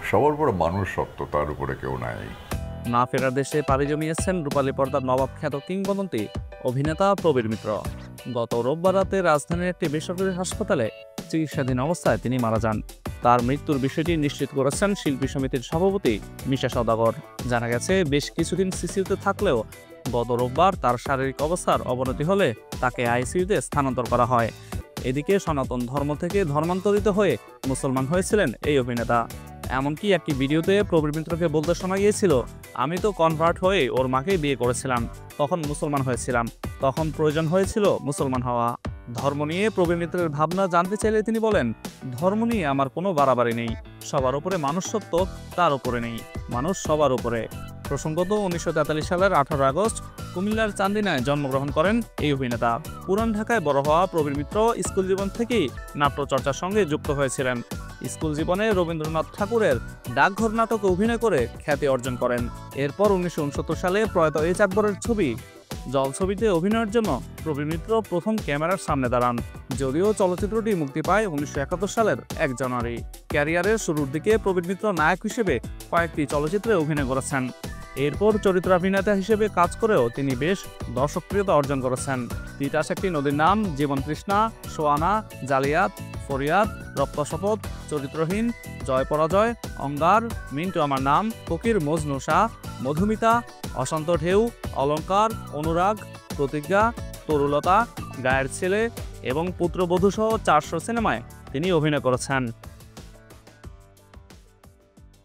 সবার উপরে মানুষ সত্য, তার উপরে কেউ নাই। না ফেরার দেশে পাড়ি জমিয়েছেন রূপালী পর্দার নবাব খ্যাত কিংবদন্তি অভিনেতা প্রবীর মিত্র। গত রোববার রাতে রাজধানীর একটি বেসরকারি হাসপাতালে চিকিৎসাধীন অবস্থায় তিনি মারা যান। তার মৃত্যুর বিষয়টি নিশ্চিত করেছেন শিল্পী সমিতির সভাপতি মিশা সওদাগর। জানা গেছে, বেশ কিছুদিন সিসিইউতে থাকলেও গত রোববার তার শারীরিক অবস্থার অবনতি হলে তাকে আইসিইউতে স্থানান্তর করা হয়। এদিকে সনাতন ধর্ম থেকে ধর্মান্তরিত হয়ে মুসলমান হয়েছিলেন এই অভিনেতা। এমনকি একটি ভিডিওতে প্রবীর মিত্রকে বলতে শোনা গিয়েছিল, আমি তো কনভার্ট হয়ে ওর মাকেই বিয়ে করেছিলাম, তখন মুসলমান হয়েছিলাম, তখন প্রয়োজন হয়েছিল মুসলমান হওয়া। ধর্ম নিয়ে প্রবীর মিত্রের ভাবনা জানতে চাইলে তিনি বলেন, ধর্ম নিয়ে আমার কোনো বাড়াবাড়ি নেই, সবার উপরে মানুষ সত্য, তার উপরে নেই, মানুষ সবার উপরে। প্রসঙ্গত 1943 সালের 18 আগস্ট কুমিল্লার চান্দিনায় জন্মগ্রহণ করেন এই অভিনেতা। পুরান ঢাকায় বড় হওয়া প্রবীর মিত্র স্কুল জীবন থেকেই নাট্যচর্চার সঙ্গে যুক্ত হয়েছিলেন। স্কুল জীবনে রবীন্দ্রনাথ ঠাকুরের ডাকঘর নাটকে অভিনয় করে খ্যাতি অর্জন করেন। এরপর 1969 সালে প্রয়াত এইচ আকবরের ছবি জল ছবিতে অভিনয়ের জন্য প্রবীর মিত্র প্রথম ক্যামেরার সামনে দাঁড়ান। যদিও চলচ্চিত্রটি মুক্তি পায় 1971 সালের 1 জানুয়ারি। ক্যারিয়ারের শুরুর দিকে প্রবীর মিত্র নায়ক হিসেবে কয়েকটি চলচ্চিত্রে অভিনয় করেছেন। এরপর চরিত্রাভিনেতা হিসেবে কাজ করেও তিনি বেশ দর্শকপ্রিয়তা অর্জন করেছেন। তিতাস একটি নদীর নাম, জীবন তৃষ্ণা, সোয়ানা, জালিয়াত, ফরিয়াদ, রক্ত শপথ, চরিত্রহীন, জয় পরাজয়, অঙ্গার, মিন্টু আমার নাম, ফকির মজনু শাহ, মধুমিতা, অশান্ত ঢেউ, অলঙ্কার, অনুরাগ, প্রতিজ্ঞা, তরুলতা, গায়ের ছেলে এবং পুত্রবধূ সহ 400 সিনেমায় তিনি অভিনয় করেছেন।